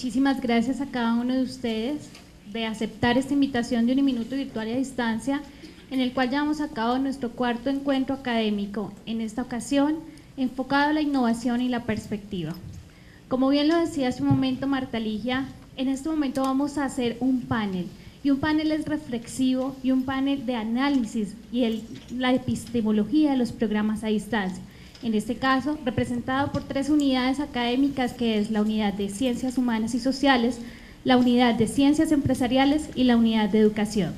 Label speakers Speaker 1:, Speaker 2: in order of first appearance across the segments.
Speaker 1: muchísimas gracias a cada uno de ustedes de aceptar esta invitación de Uniminuto Virtual y a Distancia, en el cual llevamos a cabo nuestro cuarto encuentro académico, en esta ocasión enfocado a la innovación y la perspectiva. Como bien lo decía hace un momento Marta Ligia, en este momento vamos a hacer un panel, y un panel es reflexivo y un panel de análisis y la epistemología de los programas a distancia. En este caso, representado por 3 unidades académicas, que es la unidad de Ciencias Humanas y Sociales, la unidad de Ciencias Empresariales y la unidad de Educación.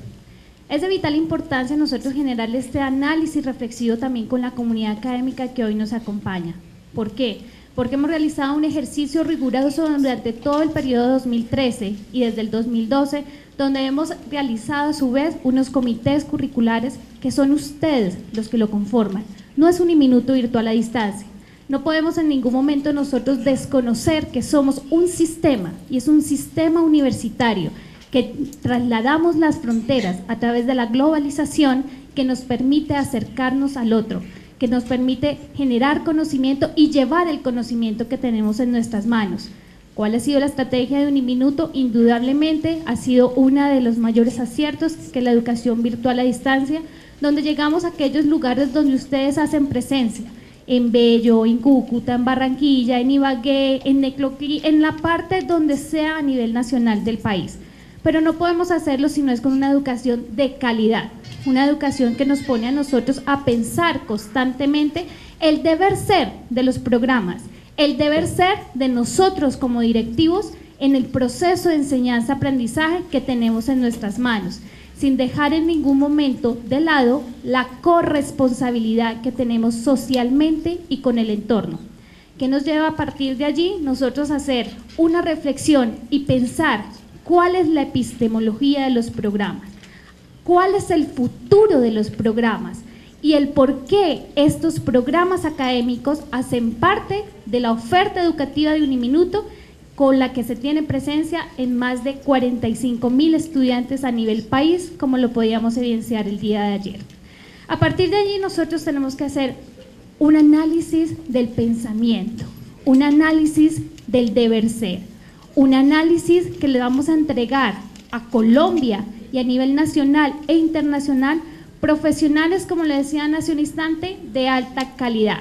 Speaker 1: Es de vital importancia nosotros generar este análisis reflexivo también con la comunidad académica que hoy nos acompaña. ¿Por qué? Porque hemos realizado un ejercicio riguroso durante todo el periodo 2013 y desde el 2012, donde hemos realizado a su vez unos comités curriculares que son ustedes los que lo conforman. No es Uniminuto Virtual a Distancia. No podemos en ningún momento nosotros desconocer que somos un sistema, y es un sistema universitario que trasladamos las fronteras a través de la globalización, que nos permite acercarnos al otro, que nos permite generar conocimiento y llevar el conocimiento que tenemos en nuestras manos. ¿Cuál ha sido la estrategia de Uniminuto? Indudablemente ha sido uno de los mayores aciertos, que es la educación virtual a distancia, donde llegamos a aquellos lugares donde ustedes hacen presencia, en Bello, en Cúcuta, en Barranquilla, en Ibagué, en Necloclí, en la parte donde sea a nivel nacional del país. Pero no podemos hacerlo si no es con una educación de calidad, una educación que nos pone a nosotros a pensar constantemente el deber ser de los programas, el deber ser de nosotros como directivos en el proceso de enseñanza-aprendizaje que tenemos en nuestras manos, sin dejar en ningún momento de lado la corresponsabilidad que tenemos socialmente y con el entorno. ¿Qué nos lleva a partir de allí? Nosotros a hacer una reflexión y pensar cuál es la epistemología de los programas, cuál es el futuro de los programas y el por qué estos programas académicos hacen parte de la oferta educativa de Uniminuto, con la que se tiene presencia en más de 45.000 estudiantes a nivel país, como lo podíamos evidenciar el día de ayer. A partir de allí nosotros tenemos que hacer un análisis del pensamiento, un análisis del deber ser, un análisis que le vamos a entregar a Colombia y a nivel nacional e internacional profesionales, como le decían hace un instante, de alta calidad.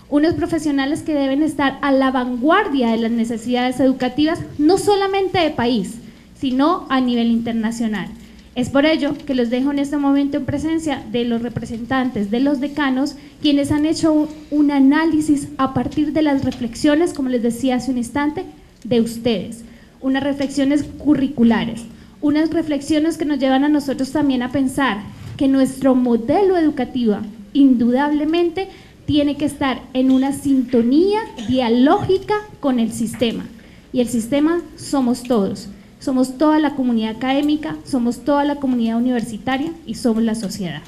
Speaker 1: Unos profesionales que deben estar a la vanguardia de las necesidades educativas, no solamente de país, sino a nivel internacional. Es por ello que los dejo en este momento en presencia de los representantes de los decanos, quienes han hecho un análisis a partir de las reflexiones, como les decía hace un instante, de ustedes, unas reflexiones curriculares, unas reflexiones que nos llevan a nosotros también a pensar que nuestro modelo educativo indudablemente tiene que estar en una sintonía dialógica con el sistema, y el sistema somos todos, somos toda la comunidad académica, somos toda la comunidad universitaria y somos la sociedad.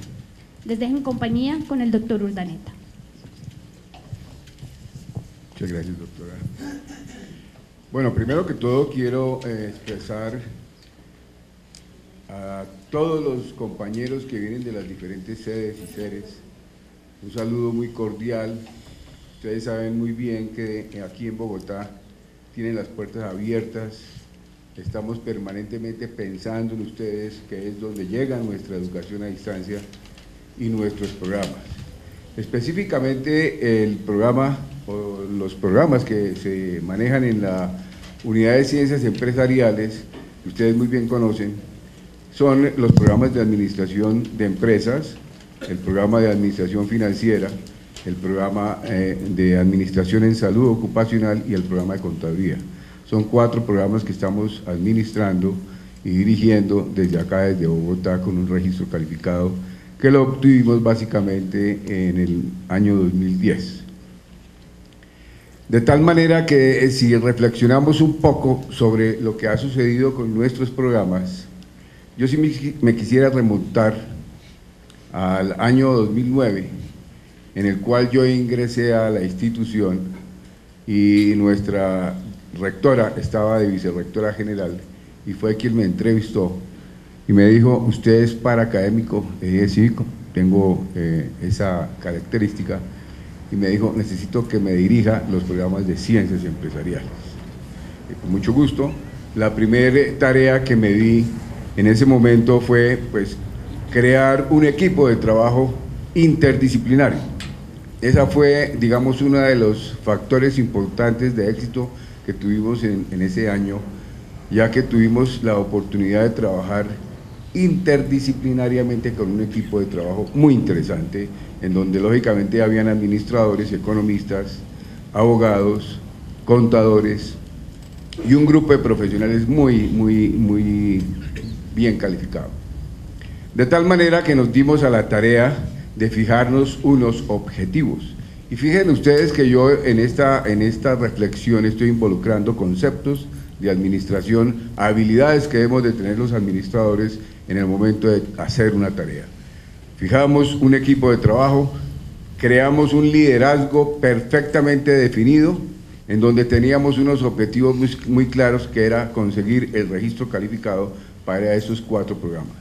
Speaker 1: Les dejo en compañía con el doctor Urdaneta.
Speaker 2: Muchas gracias, doctora. Bueno, primero que todo quiero expresar a todos los compañeros que vienen de las diferentes sedes y seres un saludo muy cordial. Ustedes saben muy bien que aquí en Bogotá tienen las puertas abiertas, estamos permanentemente pensando en ustedes, que es donde llega nuestra educación a distancia y nuestros programas. Específicamente el programa o los programas que se manejan en la Unidad de Ciencias Empresariales, que ustedes muy bien conocen, son los programas de administración de empresas, el programa de administración financiera, el programa de administración en salud ocupacional y el programa de contaduría. Son 4 programas que estamos administrando y dirigiendo desde acá, desde Bogotá, con un registro calificado que lo obtuvimos básicamente en el año 2010. De tal manera que si reflexionamos un poco sobre lo que ha sucedido con nuestros programas, yo sí me quisiera remontar al año 2009, en el cual yo ingresé a la institución y nuestra rectora estaba de vicerrectora general y fue quien me entrevistó y me dijo: ¿usted es paraacadémico? Le dije: sí, tengo esa característica. Y me dijo: necesito que me dirija los programas de ciencias empresariales. Con mucho gusto, la primera tarea que me di en ese momento fue pues crear un equipo de trabajo interdisciplinario. Esa fue, digamos, uno de los factores importantes de éxito que tuvimos en ese año, ya que tuvimos la oportunidad de trabajar interdisciplinariamente con un equipo de trabajo muy interesante, en donde lógicamente habían administradores, economistas, abogados, contadores y un grupo de profesionales muy bien calificados. De tal manera que nos dimos a la tarea de fijarnos unos objetivos. Y fíjense ustedes que yo en esta reflexión estoy involucrando conceptos de administración, habilidades que debemos de tener los administradores en el momento de hacer una tarea. Fijamos un equipo de trabajo, creamos un liderazgo perfectamente definido, en donde teníamos unos objetivos muy claros, que era conseguir el registro calificado para esos 4 programas.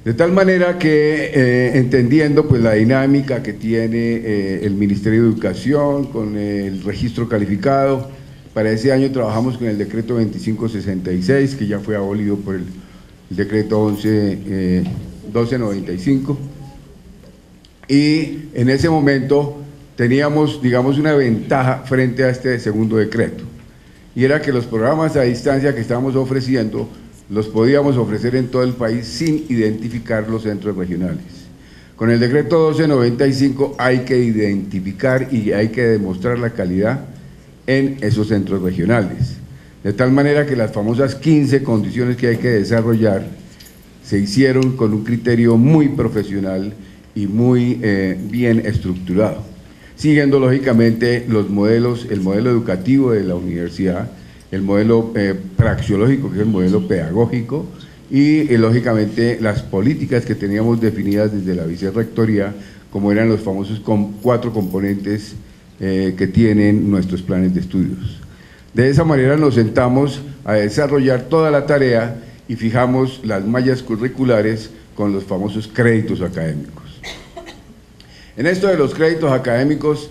Speaker 2: De tal manera que, entendiendo pues la dinámica que tiene el Ministerio de Educación con el registro calificado, para ese año trabajamos con el decreto 2566, que ya fue abolido por el decreto 1295, y en ese momento teníamos, digamos, una ventaja frente a este segundo decreto, y era que los programas a distancia que estábamos ofreciendo los podíamos ofrecer en todo el país sin identificar los centros regionales. Con el decreto 1295 hay que identificar y hay que demostrar la calidad en esos centros regionales, de tal manera que las famosas 15 condiciones que hay que desarrollar se hicieron con un criterio muy profesional y muy bien estructurado, siguiendo lógicamente los modelos, el modelo educativo de la universidad, el modelo praxeológico, que es el modelo pedagógico, y lógicamente las políticas que teníamos definidas desde la vicerrectoría, como eran los famosos 4 componentes que tienen nuestros planes de estudios. De esa manera nos sentamos a desarrollar toda la tarea y fijamos las mallas curriculares con los famosos créditos académicos. En esto de los créditos académicos,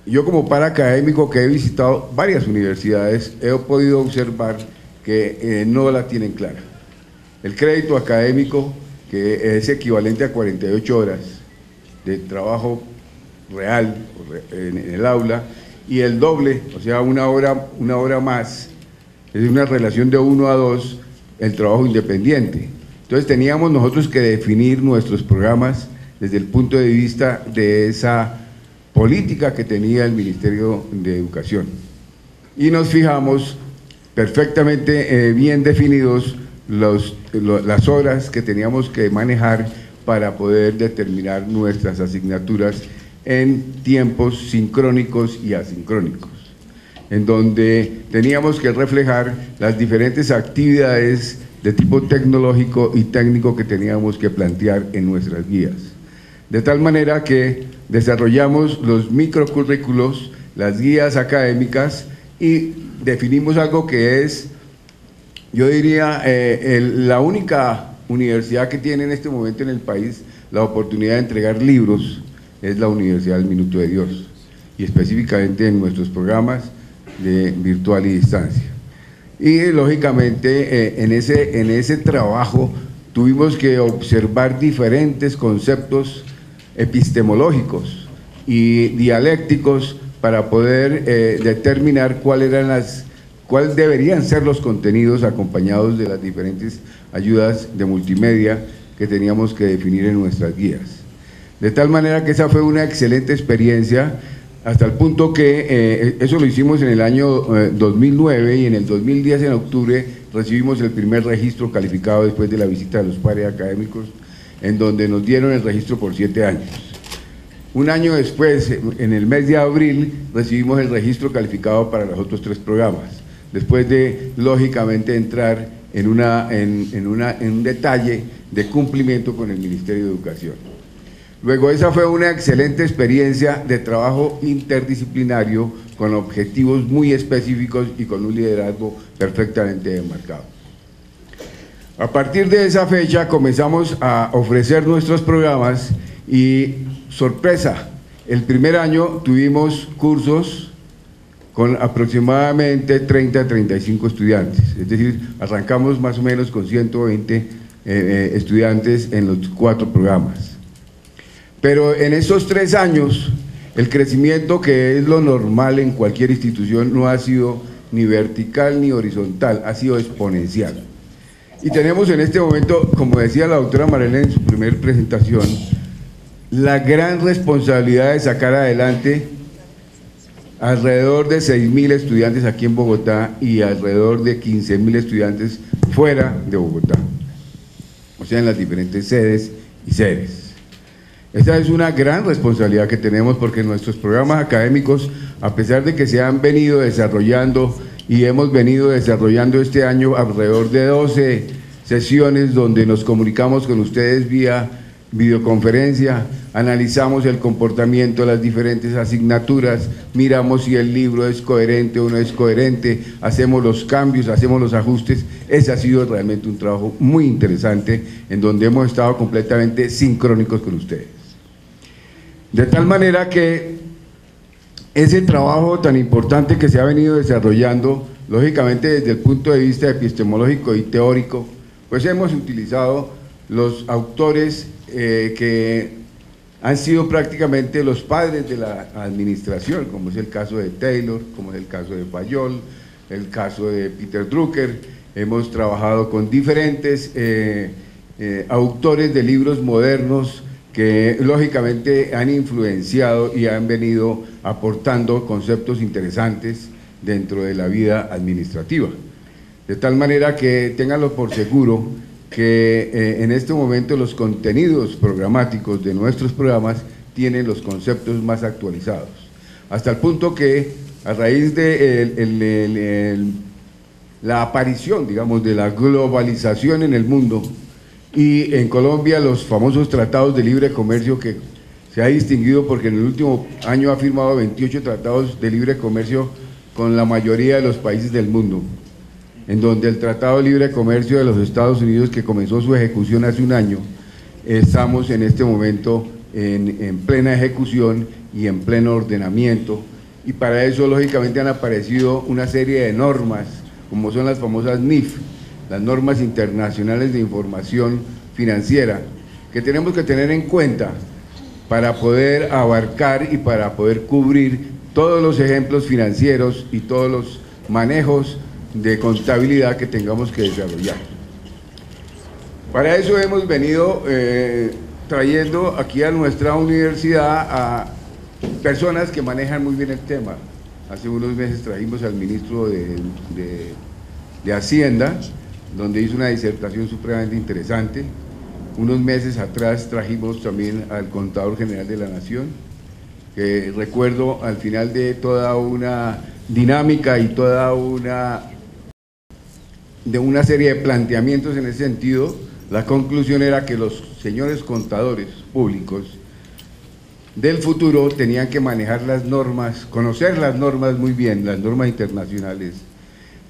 Speaker 2: yo como paracadémico que he visitado varias universidades, he podido observar que no la tienen clara. El crédito académico, que es equivalente a 48 horas de trabajo real en el aula, y el doble, o sea, una hora más, es una relación de 1 a 2, el trabajo independiente. Entonces teníamos nosotros que definir nuestros programas desde el punto de vista de esa política que tenía el Ministerio de Educación. Y nos fijamos perfectamente bien definidos las horas que teníamos que manejar para poder determinar nuestras asignaturas en tiempos sincrónicos y asincrónicos, en donde teníamos que reflejar las diferentes actividades de tipo tecnológico y técnico que teníamos que plantear en nuestras guías. De tal manera que desarrollamos los microcurrículos, las guías académicas, y definimos algo que es, yo diría, la única universidad que tiene en este momento en el país la oportunidad de entregar libros, es la Universidad del Minuto de Dios, y específicamente en nuestros programas de virtual y distancia. Y lógicamente en ese trabajo tuvimos que observar diferentes conceptos epistemológicos y dialécticos para poder determinar cuáles deberían ser los contenidos, acompañados de las diferentes ayudas de multimedia que teníamos que definir en nuestras guías. De tal manera que esa fue una excelente experiencia, hasta el punto que eso lo hicimos en el año 2009, y en el 2010, en octubre, recibimos el primer registro calificado después de la visita de los pares académicos, en donde nos dieron el registro por 7 años. Un año después, en el mes de abril, recibimos el registro calificado para los otros 3 programas, después de, lógicamente, entrar en un detalle de cumplimiento con el Ministerio de Educación. Luego, esa fue una excelente experiencia de trabajo interdisciplinario con objetivos muy específicos y con un liderazgo perfectamente demarcado. A partir de esa fecha comenzamos a ofrecer nuestros programas y, sorpresa, el primer año tuvimos cursos con aproximadamente 30 a 35 estudiantes, es decir, arrancamos más o menos con 120 estudiantes en los 4 programas. Pero en estos 3 años, el crecimiento, que es lo normal en cualquier institución, no ha sido ni vertical ni horizontal, ha sido exponencial. Y tenemos en este momento, como decía la doctora Marlene en su primera presentación, la gran responsabilidad de sacar adelante alrededor de 6.000 estudiantes aquí en Bogotá y alrededor de 15.000 estudiantes fuera de Bogotá, o sea, en las diferentes sedes y sedes. Esta es una gran responsabilidad que tenemos, porque nuestros programas académicos, a pesar de que se han venido desarrollando y hemos venido desarrollando este año alrededor de 12 sesiones donde nos comunicamos con ustedes vía videoconferencia, analizamos el comportamiento de las diferentes asignaturas, miramos si el libro es coherente o no es coherente, hacemos los cambios, hacemos los ajustes. Ese ha sido realmente un trabajo muy interesante en donde hemos estado completamente sincrónicos con ustedes. De tal manera que ese trabajo tan importante que se ha venido desarrollando, lógicamente desde el punto de vista epistemológico y teórico, pues hemos utilizado los autores que han sido prácticamente los padres de la administración, como es el caso de Taylor, como es el caso de Fayol, el caso de Peter Drucker. Hemos trabajado con diferentes autores de libros modernos que lógicamente han influenciado y han venido aportando conceptos interesantes dentro de la vida administrativa. De tal manera que ténganlo por seguro que en este momento los contenidos programáticos de nuestros programas tienen los conceptos más actualizados, hasta el punto que a raíz de la aparición, digamos, de la globalización en el mundo y en Colombia los famosos tratados de libre comercio, que se ha distinguido porque en el último año ha firmado 28 tratados de libre comercio con la mayoría de los países del mundo, en donde el Tratado de Libre Comercio de los Estados Unidos, que comenzó su ejecución hace un año, estamos en este momento en plena ejecución y en pleno ordenamiento, y para eso lógicamente han aparecido una serie de normas, como son las famosas NIF, las normas internacionales de información financiera, que tenemos que tener en cuenta para poder abarcar y para poder cubrir todos los ejemplos financieros y todos los manejos de contabilidad que tengamos que desarrollar. Para eso hemos venido trayendo aquí a nuestra universidad a personas que manejan muy bien el tema. Hace unos meses trajimos al ministro de Hacienda, donde hizo una disertación supremamente interesante. Unos meses atrás trajimos también al contador general de la Nación, que recuerdo al final de toda una dinámica y toda una serie de planteamientos en ese sentido, la conclusión era que los señores contadores públicos del futuro tenían que manejar las normas, conocer las normas muy bien, las normas internacionales,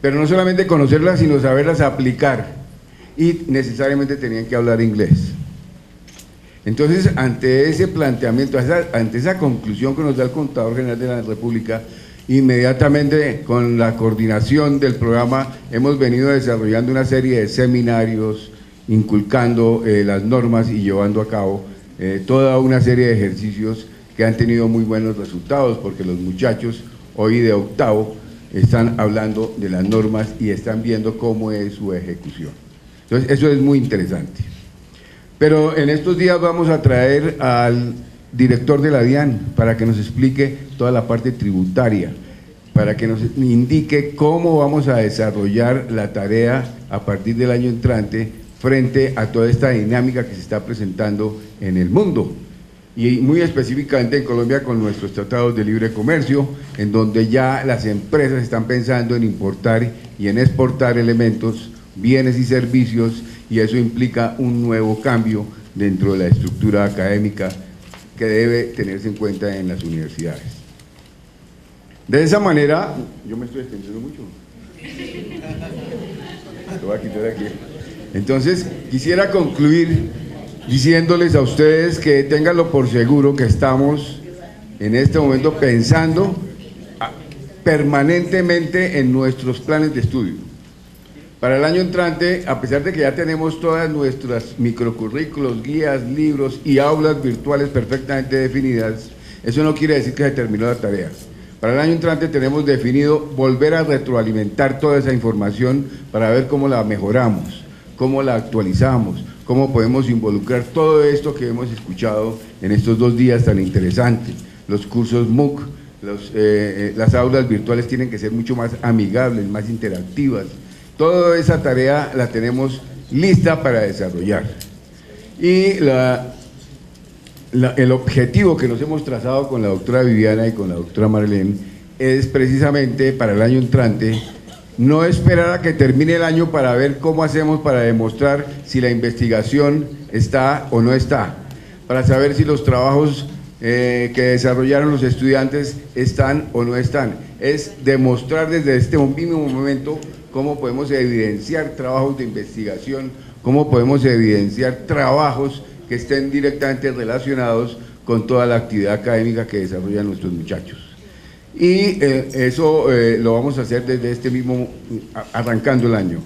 Speaker 2: pero no solamente conocerlas, sino saberlas aplicar, y necesariamente tenían que hablar inglés. Entonces, ante ese planteamiento, ante esa conclusión que nos da el Contador General de la República, inmediatamente con la coordinación del programa hemos venido desarrollando una serie de seminarios, inculcando las normas y llevando a cabo toda una serie de ejercicios que han tenido muy buenos resultados, porque los muchachos hoy de octavo están hablando de las normas y están viendo cómo es su ejecución. Entonces, eso es muy interesante. Pero en estos días vamos a traer al director de la DIAN para que nos explique toda la parte tributaria, para que nos indique cómo vamos a desarrollar la tarea a partir del año entrante frente a toda esta dinámica que se está presentando en el mundo, y muy específicamente en Colombia con nuestros tratados de libre comercio, en donde ya las empresas están pensando en importar y en exportar elementos, bienes y servicios, y eso implica un nuevo cambio dentro de la estructura académica que debe tenerse en cuenta en las universidades. De esa manera, yo me estoy extendiendo mucho. Lo voy a quitar aquí. Entonces, quisiera concluir diciéndoles a ustedes que ténganlo por seguro que estamos en este momento pensando permanentemente en nuestros planes de estudio. Para el año entrante, a pesar de que ya tenemos todas nuestras microcurrículos, guías, libros y aulas virtuales perfectamente definidas, eso no quiere decir que se terminó la tarea. Para el año entrante tenemos definido volver a retroalimentar toda esa información para ver cómo la mejoramos, cómo la actualizamos, cómo podemos involucrar todo esto que hemos escuchado en estos 2 días tan interesantes. Los cursos MOOC, las aulas virtuales tienen que ser mucho más amigables, más interactivas. Toda esa tarea la tenemos lista para desarrollar. Y el objetivo que nos hemos trazado con la doctora Viviana y con la doctora Marlene es precisamente para el año entrante no esperar a que termine el año para ver cómo hacemos para demostrar si la investigación está o no está, para saber si los trabajos que desarrollaron los estudiantes están o no están. Es demostrar desde este mismo momento cómo podemos evidenciar trabajos de investigación, cómo podemos evidenciar trabajos que estén directamente relacionados con toda la actividad académica que desarrollan nuestros muchachos. Y eso lo vamos a hacer desde este mismo, arrancando el año.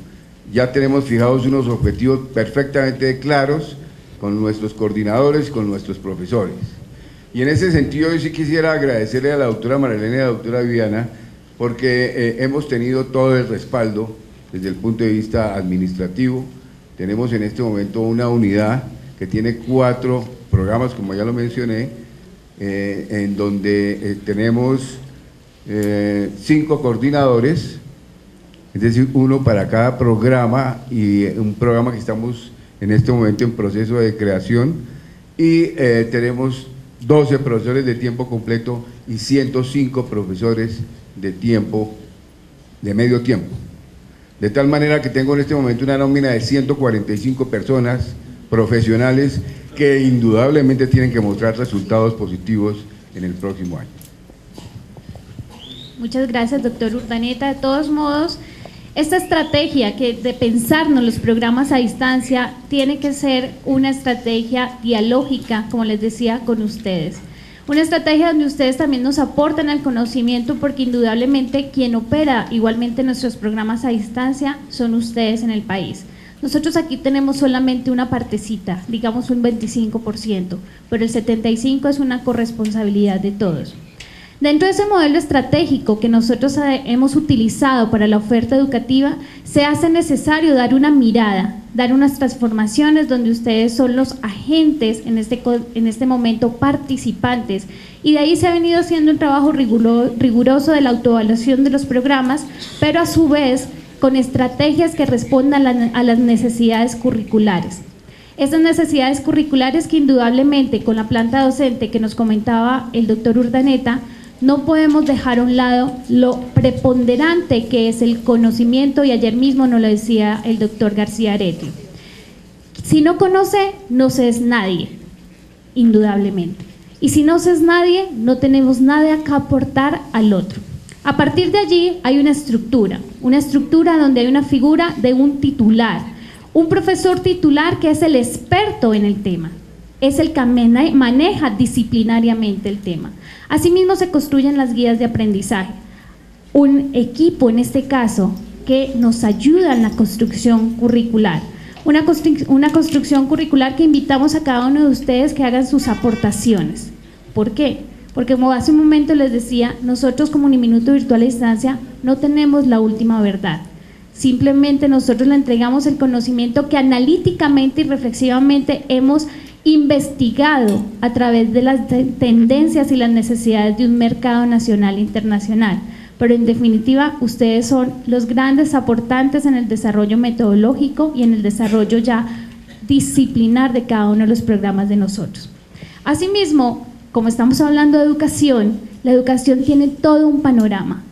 Speaker 2: Ya tenemos fijados unos objetivos perfectamente claros con nuestros coordinadores, con nuestros profesores. Y en ese sentido yo sí quisiera agradecerle a la doctora Marilena y a la doctora Viviana porque hemos tenido todo el respaldo desde el punto de vista administrativo. Tenemos en este momento una unidad que tiene 4 programas, como ya lo mencioné, en donde tenemos 5 coordinadores, es decir, 1 para cada programa, y un programa que estamos en este momento en proceso de creación, y tenemos 12 profesores de tiempo completo y 105 profesores de medio tiempo. De tal manera que tengo en este momento una nómina de 145 personas profesionales que indudablemente tienen que mostrar resultados positivos en el próximo año.
Speaker 1: Muchas gracias, doctor Urdaneta. De todos modos, esta estrategia de pensarnos los programas a distancia tiene que ser una estrategia dialógica, como les decía, con ustedes. Una estrategia donde ustedes también nos aportan el conocimiento, porque indudablemente quien opera igualmente nuestros programas a distancia son ustedes en el país. Nosotros aquí tenemos solamente una partecita, digamos un 25%, pero el 75% es una corresponsabilidad de todos. Dentro de ese modelo estratégico que nosotros hemos utilizado para la oferta educativa, se hace necesario dar una mirada, dar unas transformaciones donde ustedes son los agentes, en este momento participantes, y de ahí se ha venido haciendo un trabajo riguroso de la autoevaluación de los programas, pero a su vez con estrategias que respondan a las necesidades curriculares. Esas necesidades curriculares que indudablemente con la planta docente que nos comentaba el doctor Urdaneta, no podemos dejar a un lado lo preponderante que es el conocimiento, y ayer mismo nos lo decía el doctor García Aretia. Si no conoce, no se es nadie, indudablemente. Y si no se es nadie, no tenemos nada que aportar al otro. A partir de allí hay una estructura donde hay una figura de un titular, un profesor titular que es el experto en el tema, es el que maneja disciplinariamente el tema. Asimismo se construyen las guías de aprendizaje, un equipo en este caso que nos ayuda en la construcción curricular, una construcción curricular que invitamos a cada uno de ustedes que hagan sus aportaciones. ¿Por qué? Porque como hace un momento les decía, nosotros como Uniminuto Virtual a Distancia no tenemos la última verdad. Simplemente nosotros le entregamos el conocimiento que analíticamente y reflexivamente hemos investigado a través de las tendencias y las necesidades de un mercado nacional e internacional. Pero en definitiva, ustedes son los grandes aportantes en el desarrollo metodológico y en el desarrollo ya disciplinar de cada uno de los programas de nosotros. Asimismo, como estamos hablando de educación, la educación tiene todo un panorama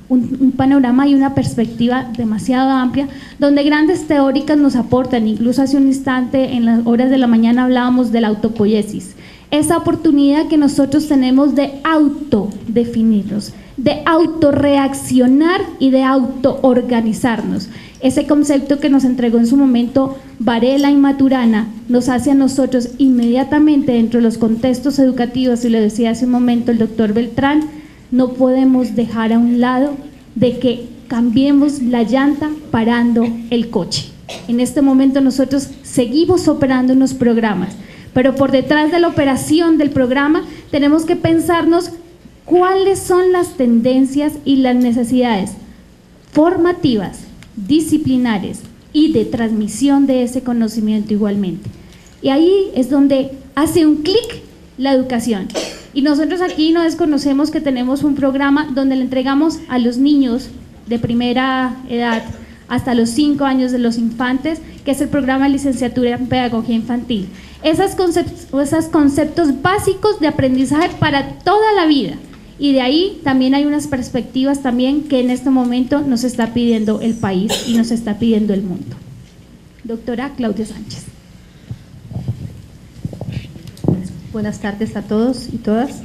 Speaker 1: y una perspectiva demasiado amplia, donde grandes teóricas nos aportan. Incluso hace un instante, en las horas de la mañana, hablábamos de la autopoiesis, esa oportunidad que nosotros tenemos de autodefinirnos, de autorreaccionar y de autoorganizarnos. Ese concepto que nos entregó en su momento Varela y Maturana nos hace a nosotros inmediatamente dentro de los contextos educativos, y lo decía hace un momento el doctor Beltrán, no podemos dejar a un lado de que cambiemos la llanta parando el coche. En este momento nosotros seguimos operando unos programas, pero por detrás de la operación del programa tenemos que pensarnos cuáles son las tendencias y las necesidades formativas, disciplinares y de transmisión de ese conocimiento igualmente. Y ahí es donde hace un clic la educación. Y nosotros aquí no desconocemos que tenemos un programa donde le entregamos a los niños de primera edad hasta los 5 años de los infantes, que es el programa de licenciatura en pedagogía infantil. Esos conceptos básicos de aprendizaje para toda la vida. Y de ahí también hay unas perspectivas también que en este momento nos está pidiendo el país y nos está pidiendo el mundo. Doctora Claudia Sánchez.
Speaker 3: Buenas tardes a todos y todas.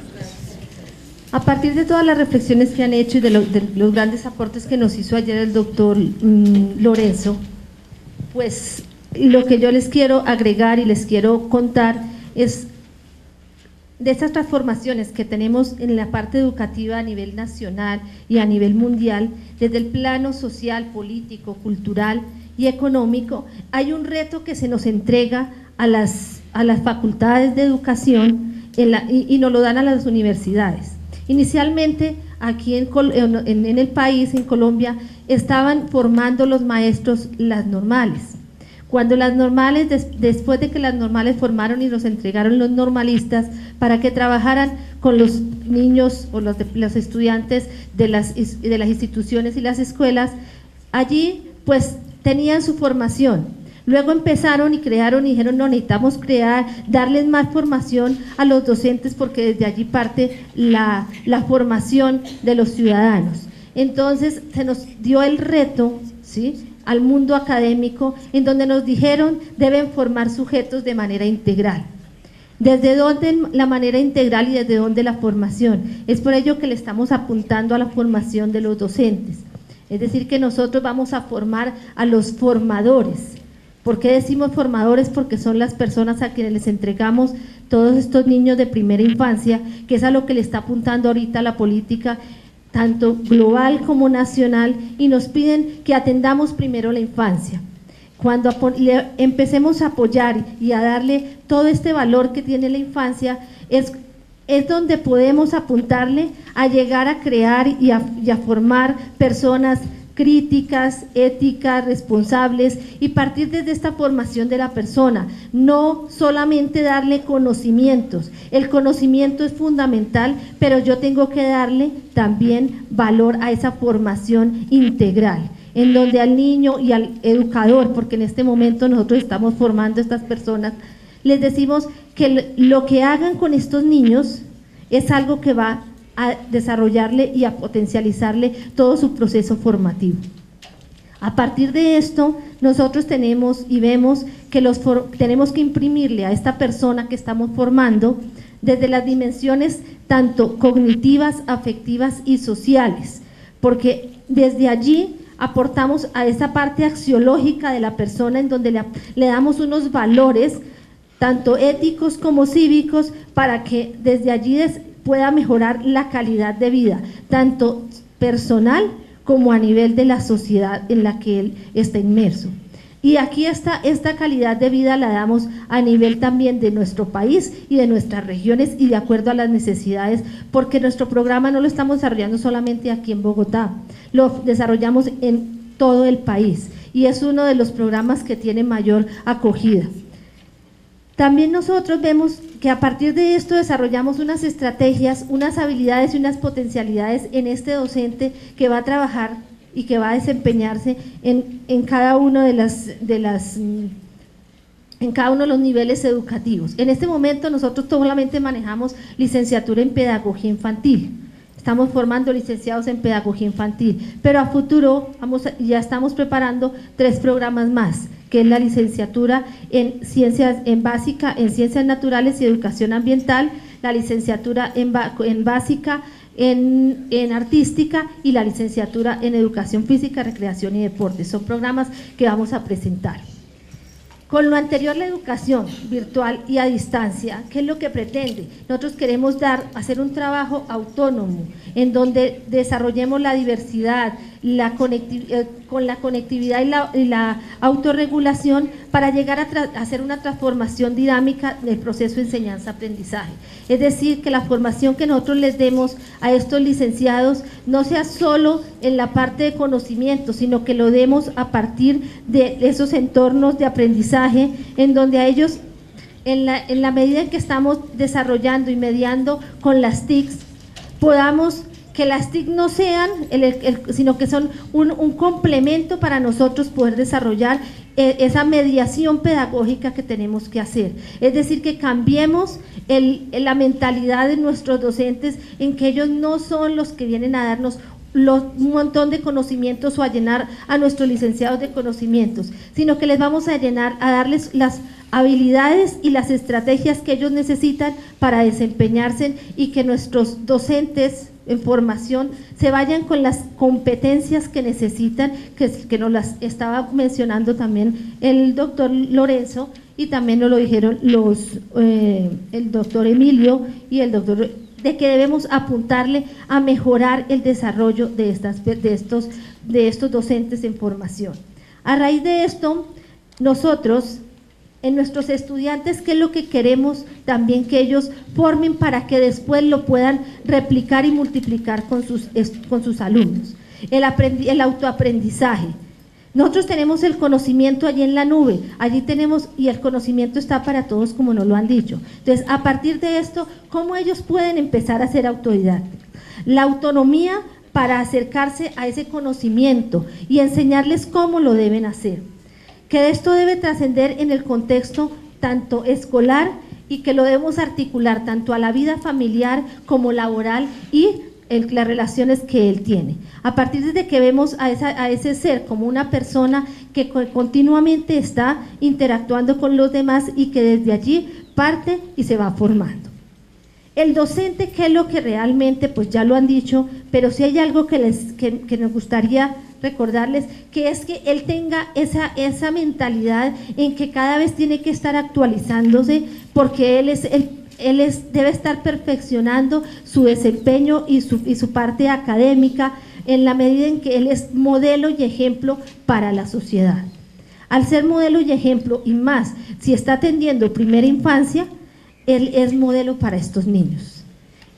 Speaker 3: A partir de todas las reflexiones que han hecho y de los grandes aportes que nos hizo ayer el doctor Lorenzo, pues lo que yo les quiero agregar y les quiero contar es de estas transformaciones que tenemos en la parte educativa a nivel nacional y a nivel mundial, desde el plano social, político, cultural y económico. Hay un reto que se nos entrega a las facultades de educación y nos lo dan a las universidades. Inicialmente aquí en el país, en Colombia, estaban formando los maestros las normales. Cuando las normales, después de que las normales formaron y los entregaron los normalistas para que trabajaran con los niños o los estudiantes de las instituciones y las escuelas, allí pues tenían su formación. Luego empezaron y crearon y dijeron, no, necesitamos darles más formación a los docentes porque desde allí parte la formación de los ciudadanos. Entonces se nos dio el reto, ¿sí?, al mundo académico, en donde nos dijeron deben formar sujetos de manera integral. ¿Desde dónde la manera integral y desde dónde la formación? Es por ello que le estamos apuntando a la formación de los docentes. Es decir, que nosotros vamos a formar a los formadores. ¿Por qué decimos formadores? Porque son las personas a quienes les entregamos todos estos niños de primera infancia, que es a lo que le está apuntando ahorita la política, tanto global como nacional, y nos piden que atendamos primero la infancia. Cuando empecemos a apoyar y a darle todo este valor que tiene la infancia, es donde podemos apuntarle a llegar a crear y a formar personas críticas, éticas, responsables, y partir desde esta formación de la persona, no solamente darle conocimientos. El conocimiento es fundamental, pero yo tengo que darle también valor a esa formación integral, en donde al niño y al educador, porque en este momento nosotros estamos formando a estas personas, les decimos que lo que hagan con estos niños es algo que va a desarrollarle y a potencializarle todo su proceso formativo. A partir de esto, nosotros tenemos y vemos que tenemos que imprimirle a esta persona que estamos formando desde las dimensiones tanto cognitivas, afectivas y sociales, porque desde allí aportamos a esa parte axiológica de la persona, en donde le damos unos valores tanto éticos como cívicos, para que desde allí pueda mejorar la calidad de vida, tanto personal como a nivel de la sociedad en la que él está inmerso. Y aquí esta calidad de vida la damos a nivel también de nuestro país y de nuestras regiones y de acuerdo a las necesidades, porque nuestro programa no lo estamos desarrollando solamente aquí en Bogotá, lo desarrollamos en todo el país y es uno de los programas que tiene mayor acogida. También nosotros vemos que a partir de esto desarrollamos unas estrategias, unas habilidades y unas potencialidades en este docente que va a trabajar y que va a desempeñarse en cada uno de los niveles educativos. En este momento nosotros solamente manejamos licenciatura en pedagogía infantil. Estamos formando licenciados en pedagogía infantil, pero a futuro ya estamos preparando 3 programas más, que es la licenciatura en ciencias básica, en ciencias naturales y educación ambiental, la licenciatura en básica, en artística y la licenciatura en educación física, recreación y deporte. Son programas que vamos a presentar. Con lo anterior, la educación virtual y a distancia, ¿qué es lo que pretende? Nosotros queremos hacer un trabajo autónomo, en donde desarrollemos la diversidad, con la conectividad y la autorregulación para llegar a hacer una transformación dinámica del proceso de enseñanza-aprendizaje. Es decir, que la formación que nosotros les demos a estos licenciados no sea solo en la parte de conocimiento, sino que lo demos a partir de esos entornos de aprendizaje en donde a ellos, en la medida en que estamos desarrollando y mediando con las TICs, podamos que las TIC no sean, sino que son un complemento para nosotros poder desarrollar esa mediación pedagógica que tenemos que hacer. Es decir, que cambiemos la mentalidad de nuestros docentes en que ellos no son los que vienen a darnos un montón de conocimientos o a llenar a nuestros licenciados de conocimientos, sino que les vamos a darles las habilidades y las estrategias que ellos necesitan para desempeñarse y que nuestros docentes en formación se vayan con las competencias que necesitan, que nos las estaba mencionando también el doctor Lorenzo y también nos lo dijeron el doctor Emilio y el doctor, de que debemos apuntarle a mejorar el desarrollo de estos docentes en formación. A raíz de esto, nosotros, en nuestros estudiantes, ¿qué es lo que queremos? También que ellos formen para que después lo puedan replicar y multiplicar con sus alumnos. El autoaprendizaje. Nosotros tenemos el conocimiento allí en la nube, allí tenemos, y el conocimiento está para todos, como nos lo han dicho. Entonces, a partir de esto, ¿cómo ellos pueden empezar a ser autodidácticos? La autonomía para acercarse a ese conocimiento y enseñarles cómo lo deben hacer. Que esto debe trascender en el contexto tanto escolar y que lo debemos articular tanto a la vida familiar como laboral y las relaciones que él tiene. A partir de que vemos a ese ser como una persona que continuamente está interactuando con los demás y que desde allí parte y se va formando. El docente, ¿qué es lo que realmente? Pues ya lo han dicho, pero si hay algo que nos gustaría recordarles, que es que él tenga esa mentalidad en que cada vez tiene que estar actualizándose, porque debe estar perfeccionando su desempeño y su parte académica en la medida en que él es modelo y ejemplo para la sociedad. Al ser modelo y ejemplo, y más, si está atendiendo primera infancia, él es modelo para estos niños.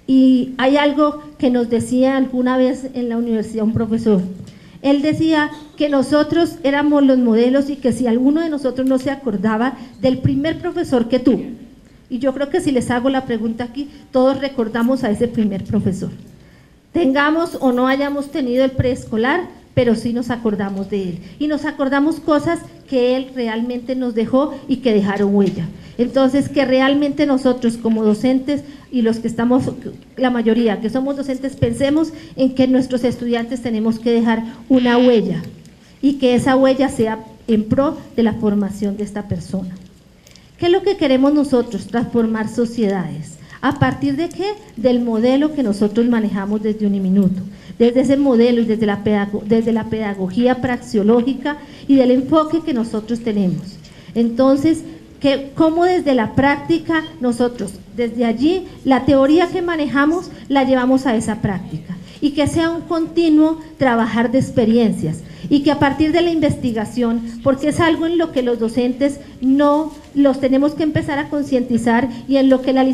Speaker 3: Y hay algo que nos decía alguna vez en la universidad un profesor. Él decía que nosotros éramos los modelos y que si alguno de nosotros no se acordaba del primer profesor que tuvo, y yo creo que si les hago la pregunta aquí, todos recordamos a ese primer profesor. Tengamos o no hayamos tenido el preescolar, pero sí nos acordamos de él. Y nos acordamos cosas que él realmente nos dejó y que dejaron huella. Entonces, que realmente nosotros como docentes y los que estamos, la mayoría que somos docentes, pensemos en que nuestros estudiantes tenemos que dejar una huella y que esa huella sea en pro de la formación de esta persona. ¿Qué es lo que queremos nosotros? Transformar sociedades. ¿A partir de qué? Del modelo que nosotros manejamos desde Uniminuto. Desde ese modelo y desde la pedagogía praxeológica y del enfoque que nosotros tenemos. Entonces, cómo desde la práctica nosotros, desde allí, la teoría que manejamos la llevamos a esa práctica y que sea un continuo trabajar de experiencias y que a partir de la investigación, porque es algo en lo que los docentes no los tenemos que empezar a concientizar y en lo que los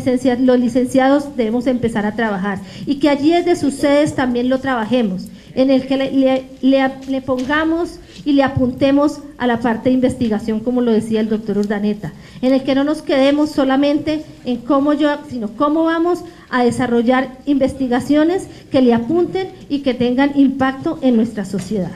Speaker 3: licenciados debemos empezar a trabajar y que allí desde sus sedes también lo trabajemos, en el que le pongamos y le apuntemos a la parte de investigación, como lo decía el doctor Urdaneta, en el que no nos quedemos solamente en sino cómo vamos a desarrollar investigaciones que le apunten y que tengan impacto en nuestra sociedad.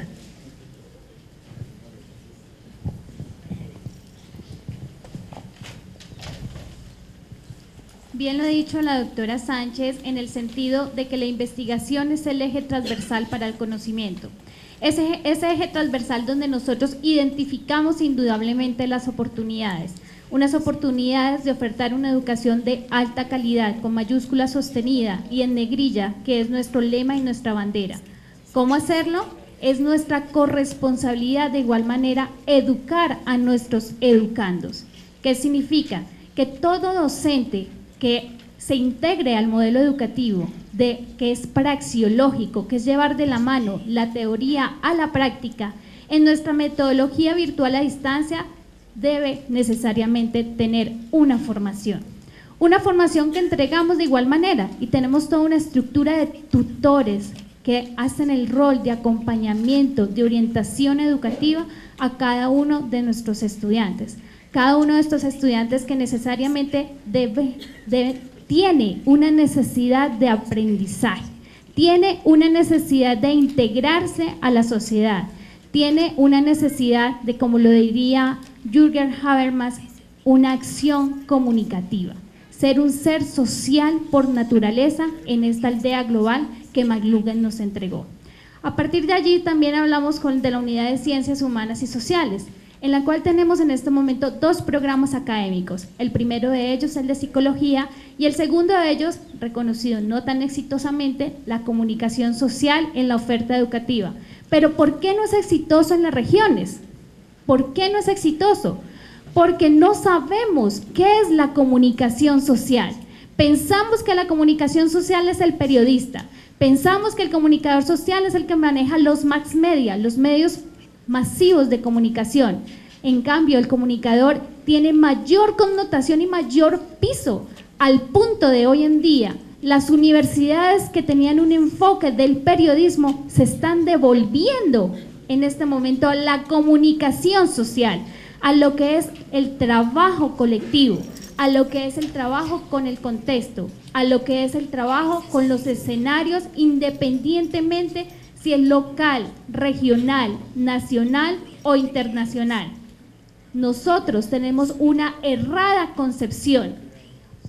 Speaker 1: Bien lo ha dicho la doctora Sánchez en el sentido de que la investigación es el eje transversal para el conocimiento. Ese eje transversal donde nosotros identificamos indudablemente las oportunidades, unas oportunidades de ofertar una educación de alta calidad, con mayúscula sostenida y en negrilla, que es nuestro lema y nuestra bandera. ¿Cómo hacerlo? es nuestra corresponsabilidad de igual manera educar a nuestros educandos. ¿Qué significa? Que todo docente que se integre al modelo educativo, que es praxiológico, que es llevar de la mano la teoría a la práctica, en nuestra metodología virtual a distancia debe necesariamente tener una formación que entregamos de igual manera, y tenemos toda una estructura de tutores que hacen el rol de acompañamiento, de orientación educativa a cada uno de nuestros estudiantes. Cada uno de estos estudiantes que necesariamente tiene una necesidad de aprendizaje, tiene una necesidad de integrarse a la sociedad, tiene una necesidad de, como lo diría Jürgen Habermas, una acción comunicativa, ser un ser social por naturaleza en esta aldea global que McLuhan nos entregó. A partir de allí también hablamos de la unidad de Ciencias Humanas y Sociales, en la cual tenemos en este momento 2 programas académicos. El primero de ellos es el de Psicología y el segundo de ellos, reconocido no tan exitosamente, la Comunicación Social en la oferta educativa. Pero ¿por qué no es exitoso en las regiones? ¿Por qué no es exitoso? Porque no sabemos qué es la comunicación social. Pensamos que la comunicación social es el periodista, pensamos que el comunicador social es el que maneja los mass media, los medios masivos de comunicación. En cambio, el comunicador tiene mayor connotación y mayor piso, al punto de hoy en día las universidades que tenían un enfoque del periodismo se están devolviendo en este momento a la comunicación social, a lo que es el trabajo colectivo, a lo que es el trabajo con el contexto, a lo que es el trabajo con los escenarios, independientemente si es local, regional, nacional o internacional. Nosotros tenemos una errada concepción.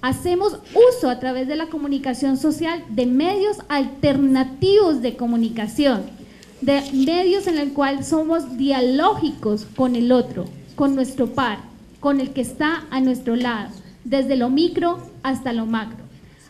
Speaker 1: Hacemos uso a través de la comunicación social de medios alternativos de comunicación, de medios en el cual somos dialógicos con el otro, con nuestro par, con el que está a nuestro lado, desde lo micro hasta lo macro.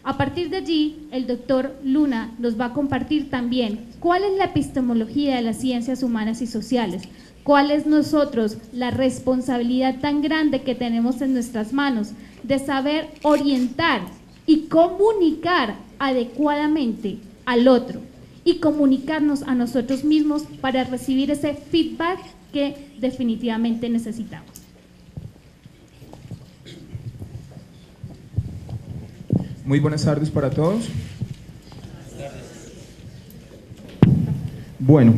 Speaker 1: A partir de allí, el doctor Luna nos va a compartir también cuál es la epistemología de las ciencias humanas y sociales, cuál es nosotros la responsabilidad tan grande que tenemos en nuestras manos de saber orientar y comunicar adecuadamente al otro y comunicarnos a nosotros mismos para recibir ese feedback que definitivamente necesitamos.
Speaker 4: Muy buenas tardes para todos. Bueno,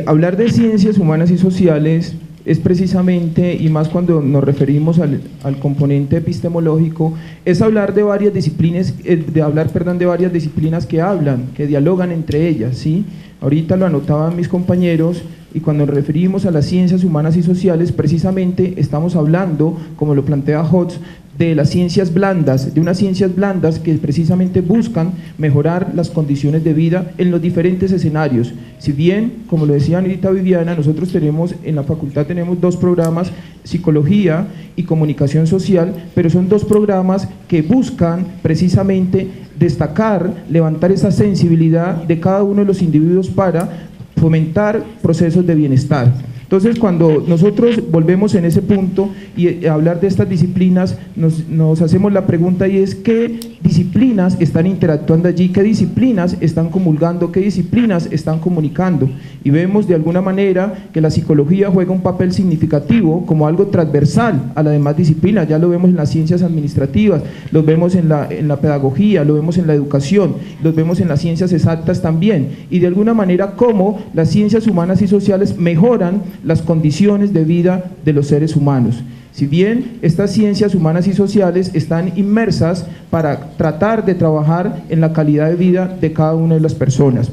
Speaker 4: hablar de ciencias humanas y sociales es precisamente, y más cuando nos referimos al componente epistemológico, es hablar de varias disciplinas, de varias disciplinas que dialogan entre ellas, ¿sí? Ahorita lo anotaban mis compañeros, y cuando nos referimos a las ciencias humanas y sociales, precisamente estamos hablando, como lo plantea Hotz, de las ciencias blandas, de unas ciencias blandas que precisamente buscan mejorar las condiciones de vida en los diferentes escenarios. Si bien, como lo decía ahorita Viviana, nosotros tenemos en la facultad 2 programas, Psicología y Comunicación Social, pero son 2 programas que buscan precisamente destacar, levantar esa sensibilidad de cada uno de los individuos para fomentar procesos de bienestar. Entonces, cuando nosotros volvemos en ese punto y hablar de estas disciplinas, nos hacemos la pregunta, y es ¿qué disciplinas están interactuando allí? ¿Qué disciplinas están comulgando? ¿Qué disciplinas están comunicando? Y vemos de alguna manera que la psicología juega un papel significativo como algo transversal a las demás disciplinas. Ya lo vemos en las ciencias administrativas, lo vemos en la pedagogía, lo vemos en la educación, lo vemos en las ciencias exactas también, y de alguna manera cómo las ciencias humanas y sociales mejoran las condiciones de vida de los seres humanos. Si bien estas ciencias humanas y sociales están inmersas para tratar de trabajar en la calidad de vida de cada una de las personas.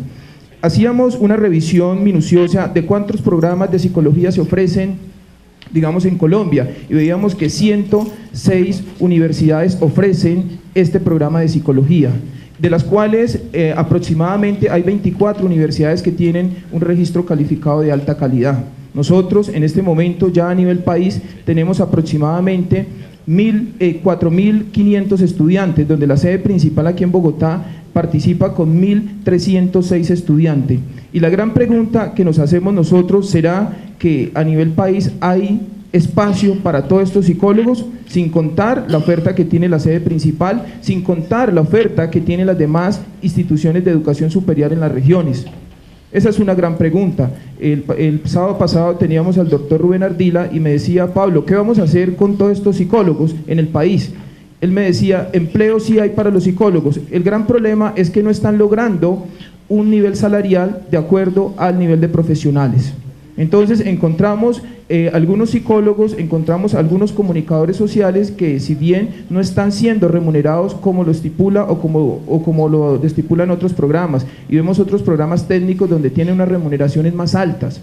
Speaker 4: Hacíamos una revisión minuciosa de cuántos programas de psicología se ofrecen, digamos, en Colombia, y veíamos que 106 universidades ofrecen este programa de psicología, de las cuales aproximadamente hay 24 universidades que tienen un registro calificado de alta calidad. Nosotros en este momento ya a nivel país tenemos aproximadamente 4.500 estudiantes, donde la sede principal aquí en Bogotá participa con 1.306 estudiantes, Y la gran pregunta que nos hacemos nosotros, ¿será que a nivel país hay espacio para todos estos psicólogos, sin contar la oferta que tiene la sede principal, sin contar la oferta que tienen las demás instituciones de educación superior en las regiones? Esa es una gran pregunta. El sábado pasado teníamos al doctor Rubén Ardila y me decía: Pablo, ¿qué vamos a hacer con todos estos psicólogos en el país? Él me decía: empleo sí hay para los psicólogos, el gran problema es que no están logrando un nivel salarial de acuerdo al nivel de profesionales. Entonces encontramos algunos psicólogos, encontramos algunos comunicadores sociales que, si bien no están siendo remunerados como lo estipula o como lo estipulan otros programas, y vemos otros programas técnicos donde tienen unas remuneraciones más altas.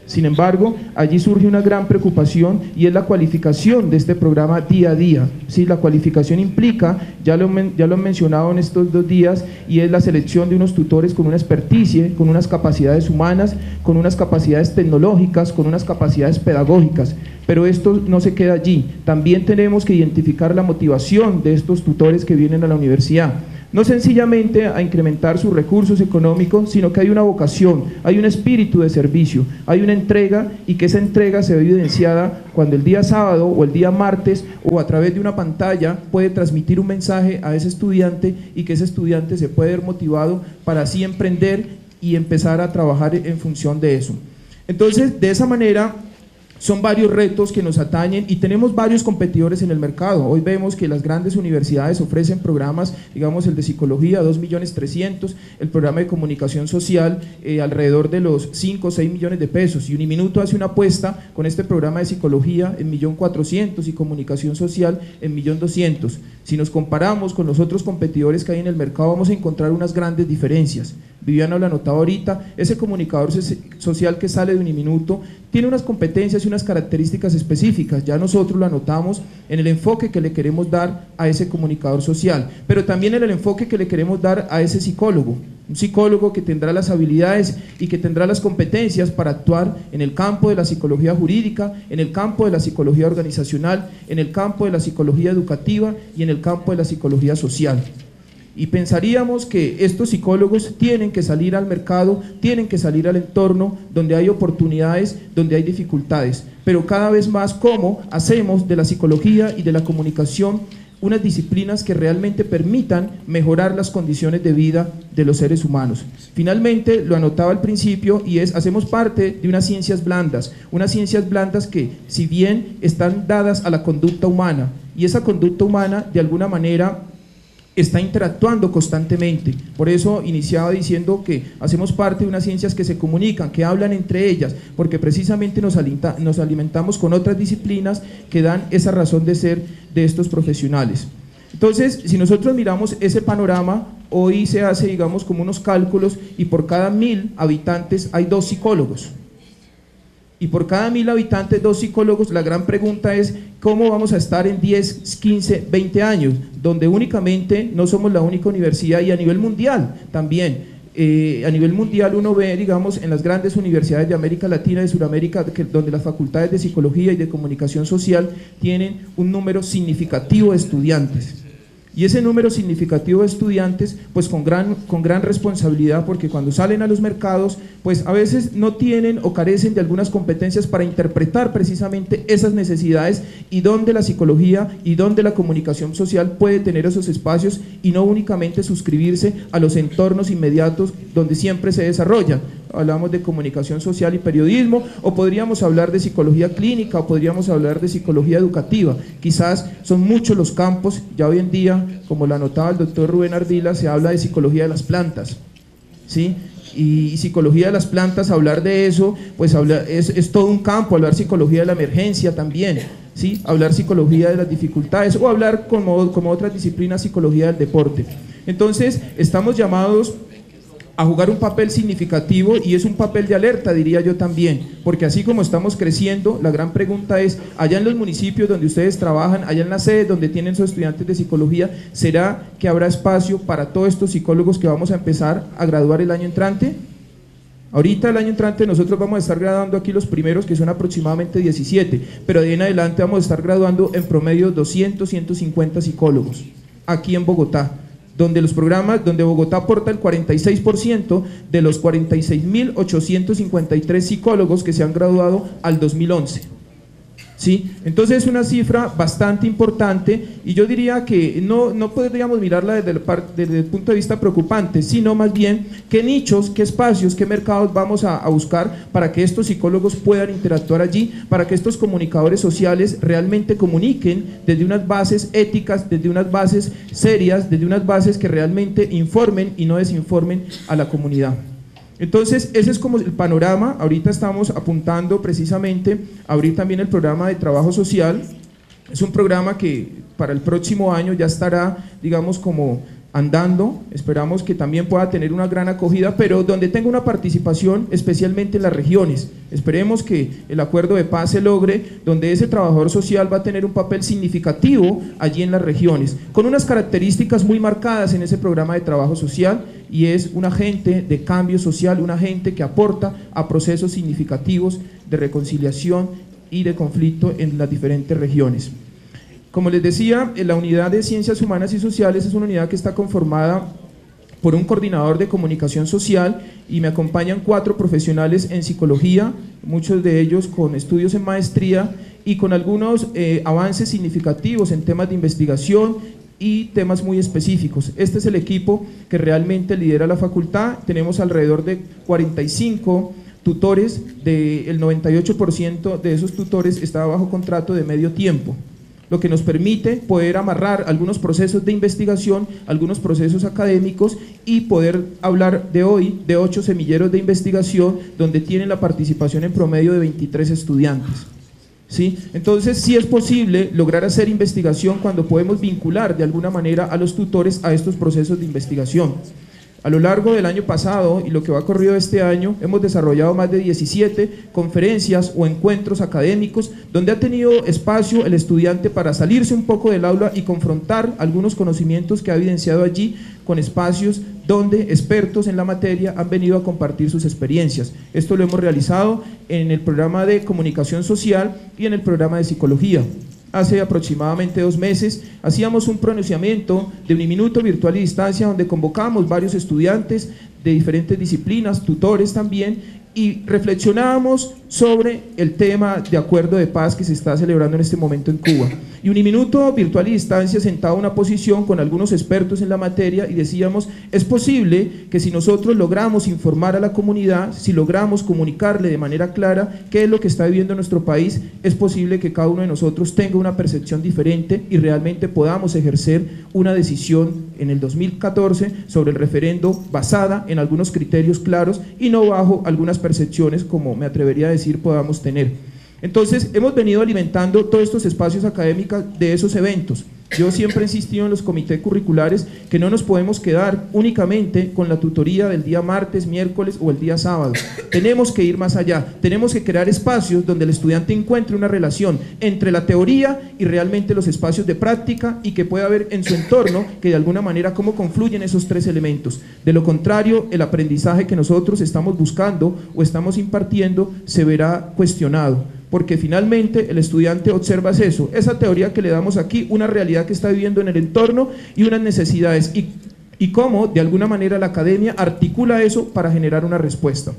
Speaker 4: Sin embargo, allí surge una gran preocupación y es la cualificación de este programa día a día. Sí, la cualificación implica, ya lo han mencionado en estos 2 días, y es la selección de unos tutores con una experticia, con unas capacidades humanas, con unas capacidades tecnológicas, con unas capacidades pedagógicas. Pero esto no se queda allí, también tenemos que identificar la motivación de estos tutores que vienen a la universidad. No sencillamente a incrementar sus recursos económicos, sino que hay una vocación, hay un espíritu de servicio, hay una entrega, y que esa entrega se ve evidenciada cuando el día sábado o el día martes o a través de una pantalla puede transmitir un mensaje a ese estudiante, y que ese estudiante se puede ver motivado para así emprender y empezar a trabajar en función de eso. Entonces, de esa manera, son varios retos que nos atañen y tenemos varios competidores en el mercado. Hoy vemos que las grandes universidades ofrecen programas, digamos el de psicología, 2.300.000, el programa de comunicación social, alrededor de los 5 o 6 millones de pesos, y Uniminuto hace una apuesta con este programa de psicología en 1.400.000 y comunicación social en 1.200.000. Si nos comparamos con los otros competidores que hay en el mercado, vamos a encontrar unas grandes diferencias. Viviana lo anotaba ahorita, ese comunicador social que sale de Uniminuto tiene unas competencias y unas características específicas, ya nosotros lo anotamos en el enfoque que le queremos dar a ese comunicador social, pero también en el enfoque que le queremos dar a ese psicólogo, un psicólogo que tendrá las habilidades y que tendrá las competencias para actuar en el campo de la psicología jurídica, en el campo de la psicología organizacional, en el campo de la psicología educativa y en el campo de la psicología social. Y pensaríamos que estos psicólogos tienen que salir al mercado, tienen que salir al entorno donde hay oportunidades, donde hay dificultades, pero cada vez más cómo hacemos de la psicología y de la comunicación unas disciplinas que realmente permitan mejorar las condiciones de vida de los seres humanos. Finalmente, lo anotaba al principio, y hacemos parte de unas ciencias blandas que, si bien están dadas a la conducta humana, y esa conducta humana de alguna manera está interactuando constantemente. Por eso iniciaba diciendo que hacemos parte de unas ciencias que se comunican, que hablan entre ellas, porque precisamente nos alimentamos con otras disciplinas que dan esa razón de ser de estos profesionales. Entonces, si nosotros miramos ese panorama, hoy se hace, digamos, como unos cálculos, y por cada 1.000 habitantes hay 2 psicólogos. Y por cada 1.000 habitantes, 2 psicólogos. La gran pregunta es, ¿cómo vamos a estar en 10, 15, 20 años? Donde únicamente no somos la única universidad, y a nivel mundial también. A nivel mundial uno ve, digamos, en las grandes universidades de América Latina y de Sudamérica, donde las facultades de psicología y de comunicación social tienen un número significativo de estudiantes. Y ese número significativo de estudiantes, pues con gran responsabilidad, porque cuando salen a los mercados, pues a veces no tienen o carecen de algunas competencias para interpretar precisamente esas necesidades, y donde la psicología y donde la comunicación social puede tener esos espacios, y no únicamente suscribirse a los entornos inmediatos donde siempre se desarrollan. Hablamos de comunicación social y periodismo, o podríamos hablar de psicología clínica, o podríamos hablar de psicología educativa. Quizás son muchos los campos. Ya hoy en día, como lo anotaba el doctor Rubén Ardila, se habla de psicología de las plantas, ¿sí? Y psicología de las plantas, hablar de eso, pues es todo un campo. Hablar psicología de la emergencia también, ¿sí? Hablar psicología de las dificultades, o hablar como otras disciplinas, psicología del deporte. Entonces, estamos llamados a jugar un papel significativo, y es un papel de alerta, diría yo también, porque así como estamos creciendo, la gran pregunta es, allá en los municipios donde ustedes trabajan, allá en las sedes donde tienen sus estudiantes de psicología, ¿será que habrá espacio para todos estos psicólogos que vamos a empezar a graduar el año entrante? Ahorita el año entrante nosotros vamos a estar graduando aquí los primeros, que son aproximadamente 17, pero de ahí en adelante vamos a estar graduando en promedio 200, 150 psicólogos, aquí en Bogotá. donde Bogotá aporta el 46% de los 46.853 psicólogos que se han graduado al 2011. ¿Sí? Entonces es una cifra bastante importante y yo diría que no podríamos mirarla desde el punto de vista preocupante, sino más bien qué nichos, qué espacios, qué mercados vamos a buscar para que estos psicólogos puedan interactuar allí, para que estos comunicadores sociales realmente comuniquen desde unas bases éticas, desde unas bases serias, desde unas bases que realmente informen y no desinformen a la comunidad. Entonces, ese es como el panorama. Ahorita estamos apuntando precisamente a abrir también el programa de trabajo social. Es un programa que para el próximo año ya estará, digamos, como andando. Esperamos que también pueda tener una gran acogida, pero donde tenga una participación especialmente en las regiones. Esperemos que el acuerdo de paz se logre, donde ese trabajador social va a tener un papel significativo allí en las regiones, con unas características muy marcadas en ese programa de trabajo social, y es un agente de cambio social, un agente que aporta a procesos significativos de reconciliación y de conflicto en las diferentes regiones. Como les decía, la unidad de Ciencias Humanas y Sociales es una unidad que está conformada por un coordinador de comunicación social y me acompañan 4 profesionales en psicología, muchos de ellos con estudios en maestría y con algunos avances significativos en temas de investigación y temas muy específicos. Este es el equipo que realmente lidera la facultad. Tenemos alrededor de 45 tutores, el 98% de esos tutores está bajo contrato de medio tiempo, lo que nos permite poder amarrar algunos procesos de investigación, algunos procesos académicos y poder hablar de hoy de 8 semilleros de investigación donde tienen la participación en promedio de 23 estudiantes. ¿Sí? Entonces sí es posible lograr hacer investigación cuando podemos vincular de alguna manera a los tutores a estos procesos de investigación. A lo largo del año pasado y lo que va corrido este año, hemos desarrollado más de 17 conferencias o encuentros académicos donde ha tenido espacio el estudiante para salirse un poco del aula y confrontar algunos conocimientos que ha evidenciado allí con espacios donde expertos en la materia han venido a compartir sus experiencias. Esto lo hemos realizado en el programa de comunicación social y en el programa de psicología. Hace aproximadamente 2 meses hacíamos un pronunciamiento de uniminuto virtual y distancia donde convocábamos varios estudiantes de diferentes disciplinas, tutores también, y reflexionábamos sobre el tema de acuerdo de paz que se está celebrando en este momento en Cuba. Y uniminuto virtual y distancia sentaba una posición con algunos expertos en la materia y decíamos, es posible que si nosotros logramos informar a la comunidad, si logramos comunicarle de manera clara qué es lo que está viviendo nuestro país, es posible que cada uno de nosotros tenga una percepción diferente y realmente podamos ejercer una decisión en el 2014 sobre el referendo basada en algunos criterios claros y no bajo algunas percepciones, como me atrevería a decir, podamos tener. Entonces, hemos venido alimentando todos estos espacios académicos de esos eventos. Yo siempre he insistido en los comités curriculares que no nos podemos quedar únicamente con la tutoría del día martes, miércoles o el día sábado. Tenemos que ir más allá, tenemos que crear espacios donde el estudiante encuentre una relación entre la teoría y realmente los espacios de práctica y que pueda ver en su entorno que de alguna manera cómo confluyen esos 3 elementos. De lo contrario, el aprendizaje que nosotros estamos buscando o estamos impartiendo se verá cuestionado, porque finalmente el estudiante observa eso, esa teoría que le damos aquí, una realidad que está viviendo en el entorno y unas necesidades, y cómo de alguna manera la academia articula eso para generar una respuesta.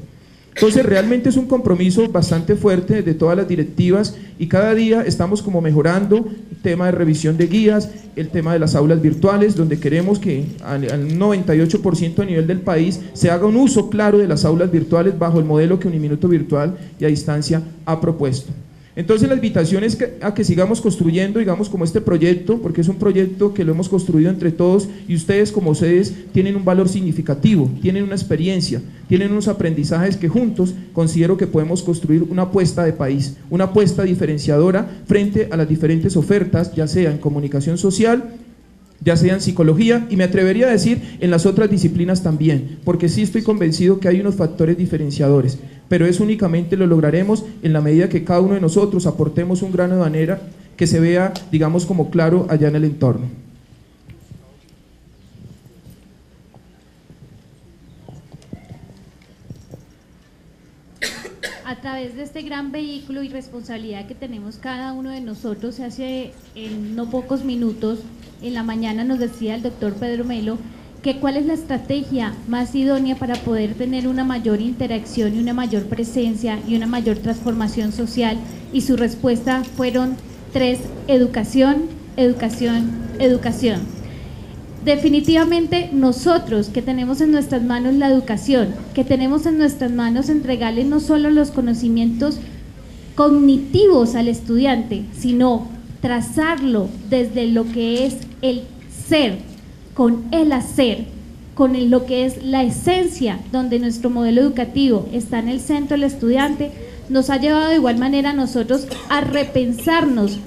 Speaker 4: Entonces realmente es un compromiso bastante fuerte de todas las directivas y cada día estamos como mejorando el tema de revisión de guías, el tema de las aulas virtuales, donde queremos que al 98% a nivel del país se haga un uso claro de las aulas virtuales bajo el modelo que Uniminuto Virtual y a Distancia ha propuesto. Entonces la invitación es a que sigamos construyendo, digamos, como este proyecto, porque es un proyecto que lo hemos construido entre todos y ustedes como sedes tienen un valor significativo, tienen una experiencia, tienen unos aprendizajes que juntos considero que podemos construir una apuesta de país, una apuesta diferenciadora frente a las diferentes ofertas, ya sea en comunicación social, ya sea en psicología y me atrevería a decir en las otras disciplinas también, porque sí estoy convencido que hay unos factores diferenciadores, pero eso únicamente lo lograremos en la medida que cada uno de nosotros aportemos un grano de manera que se vea, digamos, como claro allá en el entorno.
Speaker 1: A través de este gran vehículo y responsabilidad que tenemos cada uno de nosotros, hace en no pocos minutos en la mañana nos decía el doctor Pedro Melo que cuál es la estrategia más idónea para poder tener una mayor interacción y una mayor presencia y una mayor transformación social, y su respuesta fueron 3: educación, educación, educación. Definitivamente nosotros que tenemos en nuestras manos la educación, que tenemos en nuestras manos entregarle no solo los conocimientos cognitivos al estudiante, sino trazarlo desde lo que es el ser, con el hacer, con lo que es la esencia, donde nuestro modelo educativo está en el centro del estudiante, nos ha llevado de igual manera a nosotros a repensarnos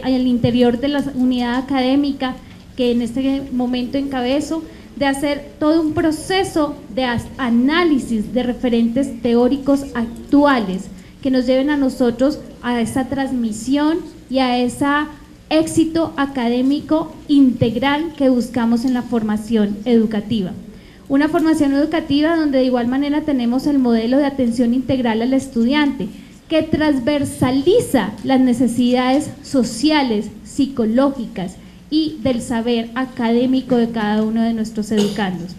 Speaker 1: al interior de la unidad académica que en este momento encabezo, de hacer todo un proceso de análisis de referentes teóricos actuales que nos lleven a nosotros a esa transmisión y a ese éxito académico integral que buscamos en la formación educativa. Una formación educativa donde de igual manera tenemos el modelo de atención integral al estudiante, que transversaliza las necesidades sociales, psicológicas y del saber académico de cada uno de nuestros educandos.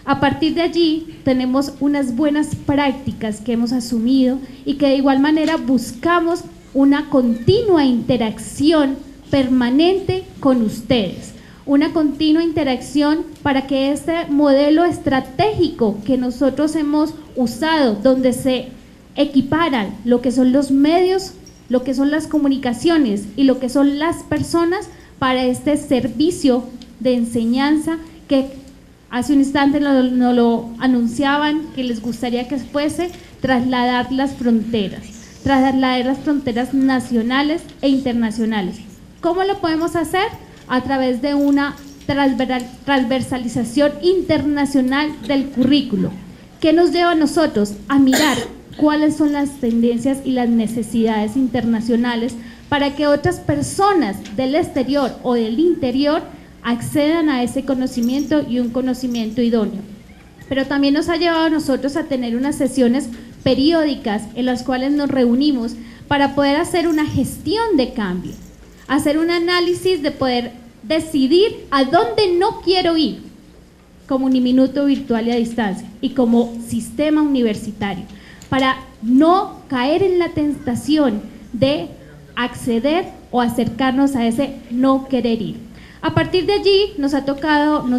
Speaker 1: A partir de allí tenemos unas buenas prácticas que hemos asumido y que de igual manera buscamos una continua interacción permanente con ustedes, una continua interacción para que este modelo estratégico que nosotros hemos usado, donde se equiparan lo que son los medios, lo que son las comunicaciones y lo que son las personas para este servicio de enseñanza que hace un instante nos lo anunciaban, que les gustaría que fuese trasladar las fronteras nacionales e internacionales. ¿Cómo lo podemos hacer? A través de una transversalización internacional del currículo. ¿Qué nos lleva a nosotros? A mirar cuáles son las tendencias y las necesidades internacionales para que otras personas del exterior o del interior accedan a ese conocimiento y un conocimiento idóneo. Pero también nos ha llevado a nosotros a tener unas sesiones periódicas en las cuales nos reunimos para poder hacer una gestión de cambio, hacer un análisis de poder decidir a dónde no quiero ir como Uniminuto virtual y a distancia y como sistema universitario, para no caer en la tentación de acceder o acercarnos a ese no querer ir. A partir de allí nos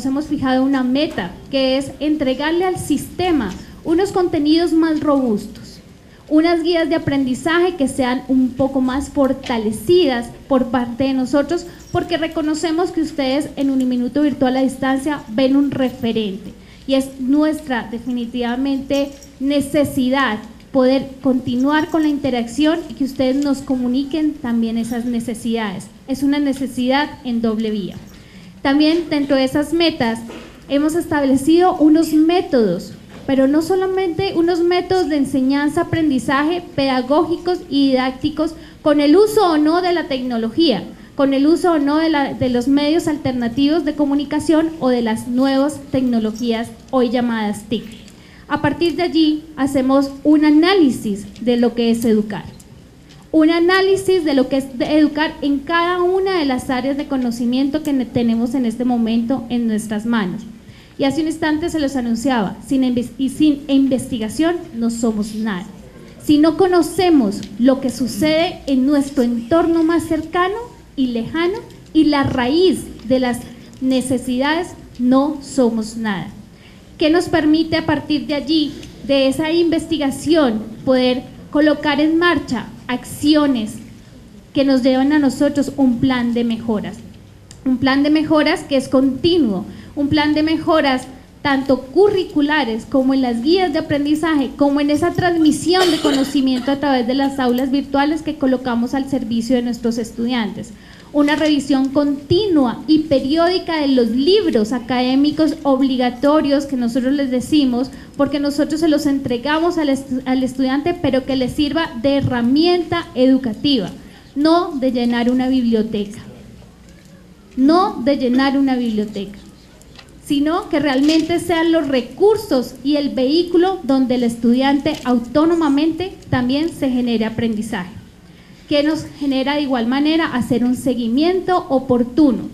Speaker 1: hemos fijado una meta, que es entregarle al sistema unos contenidos más robustos, unas guías de aprendizaje que sean un poco más fortalecidas por parte de nosotros, porque reconocemos que ustedes en Uniminuto virtual a distancia ven un referente y es nuestra definitivamente necesidad poder continuar con la interacción y que ustedes nos comuniquen también esas necesidades. Es una necesidad en doble vía. También dentro de esas metas hemos establecido unos métodos, pero no solamente unos métodos de enseñanza, aprendizaje, pedagógicos y didácticos con el uso o no de la tecnología, con el uso o no de los medios alternativos de comunicación o de las nuevas tecnologías hoy llamadas TIC. A partir de allí hacemos un análisis de lo que es educar. Un análisis de lo que es educar en cada una de las áreas de conocimiento que tenemos en este momento en nuestras manos. Y hace un instante se los anunciaba, sin investigación no somos nada. Si no conocemos lo que sucede en nuestro entorno más cercano y lejano y la raíz de las necesidades, no somos nada. ¿Qué nos permite a partir de allí, de esa investigación, poder colocar en marcha acciones que nos llevan a nosotros un plan de mejoras? Un plan de mejoras que es continuo, un plan de mejoras tanto curriculares como en las guías de aprendizaje, como en esa transmisión de conocimiento a través de las aulas virtuales que colocamos al servicio de nuestros estudiantes. Una revisión continua y periódica de los libros académicos obligatorios que nosotros les decimos, porque nosotros se los entregamos al estudiante, pero que les sirva de herramienta educativa, no de llenar una biblioteca, sino que realmente sean los recursos y el vehículo donde el estudiante autónomamente también se genere aprendizaje, que nos genera de igual manera hacer un seguimiento oportuno,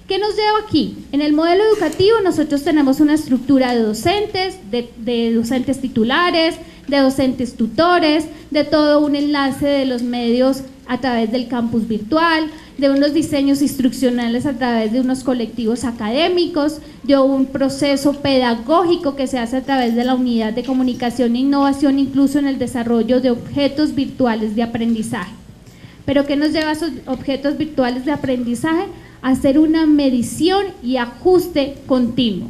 Speaker 1: ¿Qué nos lleva aquí? En el modelo educativo nosotros tenemos una estructura de docentes, de docentes titulares, de docentes tutores, de todo un enlace de los medios a través del campus virtual, de unos diseños instruccionales a través de unos colectivos académicos, de un proceso pedagógico que se hace a través de la unidad de comunicación e innovación, incluso en el desarrollo de objetos virtuales de aprendizaje. ¿Pero qué nos lleva a esos objetos virtuales de aprendizaje? A hacer una medición y ajuste continuo.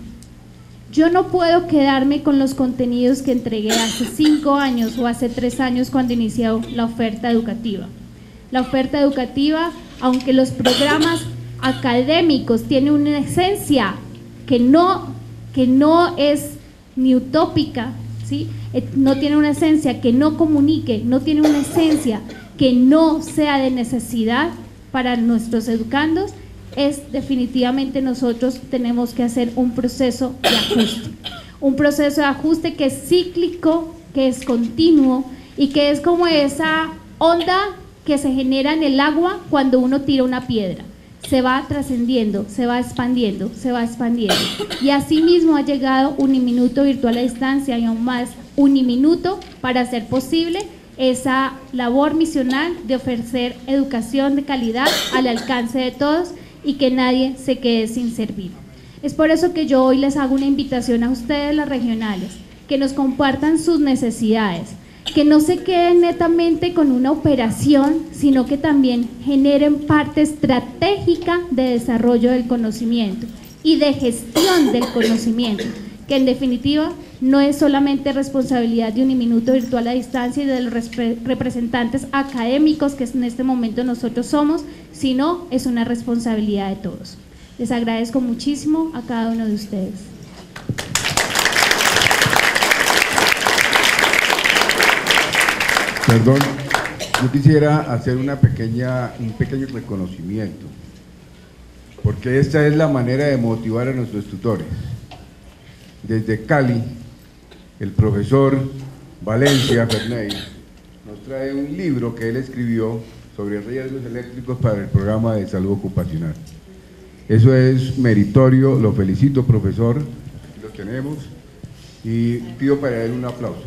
Speaker 1: Yo no puedo quedarme con los contenidos que entregué hace 5 años o hace 3 años cuando inició la oferta educativa. La oferta educativa, aunque los programas académicos tienen una esencia que no es ni utópica, ¿sí? No tiene una esencia que no comunique, no tiene una esencia que no sea de necesidad para nuestros educandos, es definitivamente nosotros tenemos que hacer un proceso de ajuste. Un proceso de ajuste que es cíclico, que es continuo y que es como esa onda que se genera en el agua cuando uno tira una piedra. Se va trascendiendo, se va expandiendo, se va expandiendo. Y así mismo ha llegado Uniminuto Virtual a Distancia y aún más Uniminuto para hacer posible esa labor misional de ofrecer educación de calidad al alcance de todos y que nadie se quede sin servir. Es por eso que yo hoy les hago una invitación a ustedes, las regionales, que nos compartan sus necesidades, que no se queden netamente con una operación, sino que también generen parte estratégica de desarrollo del conocimiento y de gestión del conocimiento, que en definitiva no es solamente responsabilidad de Uniminuto Virtual a Distancia y de los representantes académicos que en este momento nosotros somos, sino es una responsabilidad de todos. Les agradezco muchísimo a cada uno de ustedes.
Speaker 2: Perdón, yo quisiera hacer un pequeño reconocimiento, porque esta es la manera de motivar a nuestros tutores. Desde Cali, el profesor Valencia Ferney nos trae un libro que él escribió sobre riesgos eléctricos para el programa de salud ocupacional. Eso es meritorio, lo felicito, profesor, lo tenemos, y pido para él un aplauso.